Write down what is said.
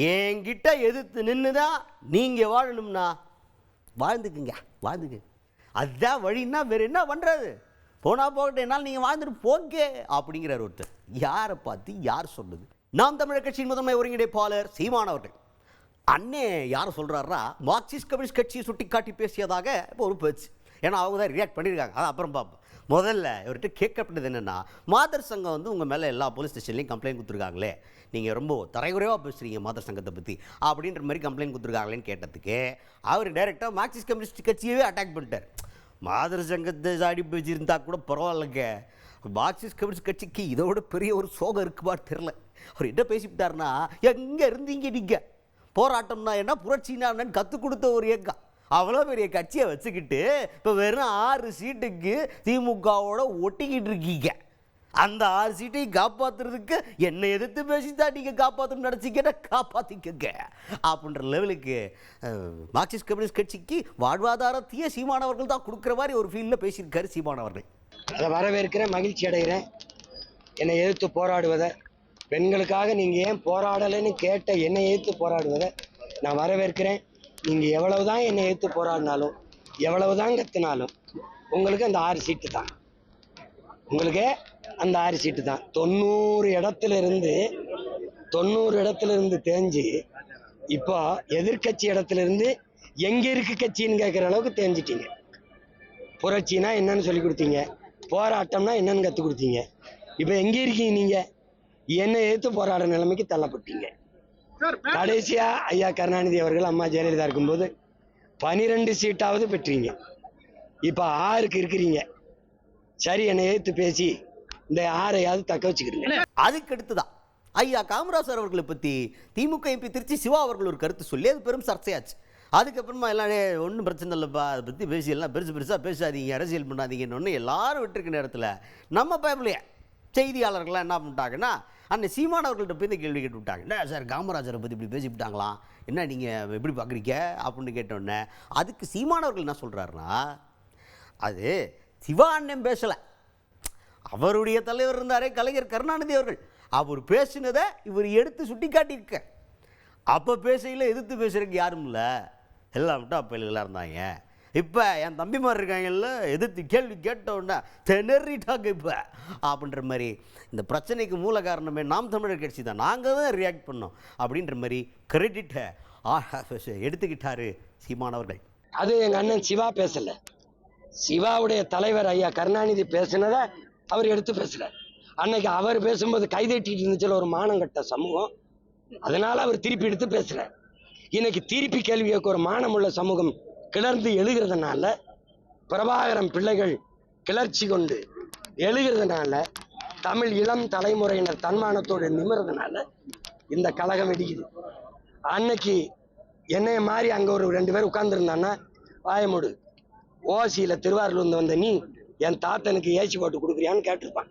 என்கிட்ட எதிர்த்து நின்றுதான் நீங்கள் வாழணும்னா வாழ்ந்துக்குங்க, வாழ்ந்துக்கு. அதுதான் வழின்னா வேறு என்ன பண்ணுறது? போனால் போகட்டும், என்னால் நீங்கள் வாழ்ந்துட்டு போங்க அப்படிங்கிறார் ஒருத்தர். யாரை பார்த்து யார் சொன்னது? நாம் தமிழர் கட்சியின் முதன்மை ஒருங்கிணைப்பாளர் சீமான் அவர்கள் அண்ணே யாரை சொல்கிறாரா, மார்க்சிஸ்ட் கம்யூனிஸ்ட் கட்சியை சுட்டி காட்டி பேசியதாக இப்போ ஒரு பேச்சு. ஏன்னா அவங்க தான் ரியாக்ட் பண்ணியிருக்காங்க, அது அப்புறம் பார்ப்போம். முதல்ல இவர்கிட்ட கேட்கப்பட்டது என்னென்னா, மாதர் சங்கம் வந்து உங்கள் மேலே எல்லா போலீஸ் ஸ்டேஷன்லையும் கம்ப்ளைண்ட் கொடுத்துருக்காங்களே, நீங்கள் ரொம்ப தரைகுறைவாக பேசுகிறீங்க மாதர் சங்கத்தை பற்றி அப்படின்ற மாதிரி கம்ப்ளைண்ட் கொடுத்துருக்காங்களேன்னு கேட்டதுக்கு அவர் டைரெக்டாக மார்க்சிஸ்ட் கம்யூனிஸ்ட் கட்சியவே அட்டாக் பண்ணிட்டார். மாதர் சங்கத்தை சாடி பேசியிருந்தா கூட பரவாயில்லைங்க, மார்க்சிஸ்ட் கம்யூனிஸ்ட் கட்சிக்கு இதோட பெரிய ஒரு சோகம் இருக்குமான்னு தெரில. அவர் என்ன பேசிவிட்டார்னா, எங்கே இருந்தீங்க நீங்கள், போராட்டம்னா என்ன, புரட்சினா என்னன்னு கற்றுக் கொடுத்த ஒரு இயக்கம், அவ்வளோ பெரிய கட்சியை வச்சுக்கிட்டு இப்போ வெறும் 6 சீட்டுக்கு திமுகவோட ஒட்டிக்கிட்டு இருக்கீங்க. அந்த 6 சீட்டையும் காப்பாற்றுறதுக்கு என்னை எதிர்த்து பேசித்தான் நீங்கள் காப்பாற்றணும்னு நினச்சிக்கிட்ட காப்பாற்றிக்கங்க அப்படின்ற லெவலுக்கு மார்க்சிஸ்ட் கம்யூனிஸ்ட் கட்சிக்கு வாழ்வாதாரத்தையே சீமானவர்கள் தான் கொடுக்குற மாதிரி ஒரு ஃபீல்டில் பேசியிருக்காரு சீமானவர்கள். அதை வரவேற்கிறேன், மகிழ்ச்சி அடைகிறேன். என்னை எதிர்த்து போராடுவதை, பெண்களுக்காக நீங்கள் ஏன் போராடலைன்னு கேட்ட என்னை எதிர்த்து போராடுவதை நான் வரவேற்கிறேன். நீங்கள் எவ்வளவு தான் என்னை எதிர்த்து போராடினாலும், எவ்வளவு தான் கற்றுனாலும் உங்களுக்கு அந்த 6 சீட்டு தான், உங்களுக்கு அந்த 6 சீட்டு தான். 90 இடத்துல இருந்து தேஞ்சு இப்போ எதிர்கட்சி இடத்துல இருந்து எங்க இருக்கு கட்சின்னு கேட்குற அளவுக்கு தேஞ்சிட்டீங்க. புரட்சினா என்னன்னு சொல்லி கொடுத்தீங்க, போராட்டம்னா என்னன்னு கற்றுக் கொடுத்தீங்க. இப்போ எங்க இருக்கீங்க? நீங்க என்னை எதிர்த்து போராட நிலைமைக்கு தள்ளப்பட்டீங்க. கடைசியா ஐயா கருணாநிதி அவர்கள் அம்மா ஜெயலலிதா இருக்கும்போது 12 சீட்டாவது பெற்றீங்க. இப்ப 6க்கு இருக்கிறீங்க. சரி, என்னை எதிர்த்து பேசி இந்த 6ஐயாவது தக்க வச்சுக்கிறீங்க. அதுக்கு அடுத்துதான் ஐயா காமராஜர் அவர்களை பற்றி திமுக எம்பி திருச்சி சிவா அவர்கள் ஒரு கருத்து சொல்லி அது பெரும் சர்ச்சையாச்சு. அதுக்கப்புறமா எல்லாம் ஒன்றும் பிரச்சனை இல்லைப்பா, அதை பற்றி பேசி எல்லாம் பெருசாக பேசாதீங்க, அரசியல் பண்ணாதீங்கன்னு ஒன்று எல்லாரும் விட்டுருக்க நேரத்தில் நம்ம பயப்பிலையே செய்தியாளர்கள்லாம் என்ன பண்ணிட்டாங்கன்னா, அந்த சீமான் அவர்கள்ட்ட போய் இந்த கேள்வி கேட்டு விட்டாங்க. என்ன சார் காமராஜரை பற்றி இப்படி பேசிவிட்டாங்களாம், என்ன நீங்கள் எப்படி பார்க்குறீங்க அப்படின்னு கேட்டோடனே அதுக்கு சீமான் அவர்கள் என்ன சொல்கிறாருன்னா, அது சிவா அண்ணன் பேசலை, அவருடைய தலைவர் இருந்தாரே கலைஞர் கருணாநிதி அவர்கள், அவர் பேசினதை இவர் எடுத்து சுட்டி காட்டியிருக்க. அப்போ பேசையில் எதிர்த்து பேசுகிறதுக்கு யாரும் இல்லை, எல்லாம் விட்டு அப்போ எல்லாம் இருந்தாங்க. இப்போ என் தம்பிமார் இருக்காங்கல்ல, எதிர்த்து கேள்வி கேட்டோன்னா திணறிட்டாங்க இப்போ அப்படின்ற மாதிரி. இந்த பிரச்சனைக்கு மூல காரணமே நாம் தமிழர் கட்சி தான், நாங்கள் தான் ரியாக்ட் பண்ணோம் அப்படின்ற மாதிரி கிரெடிட்டை எடுத்துக்கிட்டாரு சீமான் அவர்கள். அது எங்கள் அண்ணன் சிவா பேசலை, சிவாவுடைய தலைவர் ஐயா கருணாநிதி பேசினதை அவர் எடுத்து பேசுகிறார். அன்னைக்கு அவர் பேசும்போது கைதட்டிட்டு இருந்துச்சுல ஒரு மானங்கட்ட சமூகம், அதனால அவர் திருப்பி எடுத்து பேசுகிறார். இன்னைக்கு திருப்பி கேள்வி கேட்க ஒரு மானமுள்ள சமூகம் கிளர்ந்து எழுகிறதுனால, பிரபாகரன் பிள்ளைகள் கிளர்ச்சி கொண்டு எழுகிறதுனால, தமிழ் இளம் தலைமுறையினர் தன்மானத்தோடு நிமிறதுனால இந்த கழகம் வெடிக்குது. அன்னைக்கு என்னைய மாதிரி அங்கே ஒரு 2 பேர் உட்கார்ந்துருந்தான்னா, வாயமுடு ஓசியில் திருவாரூர்லேருந்து வந்த நீ என் தாத்தனுக்கு ஏசி போட்டு கொடுக்குறியான்னு கேட்டிருப்பான்.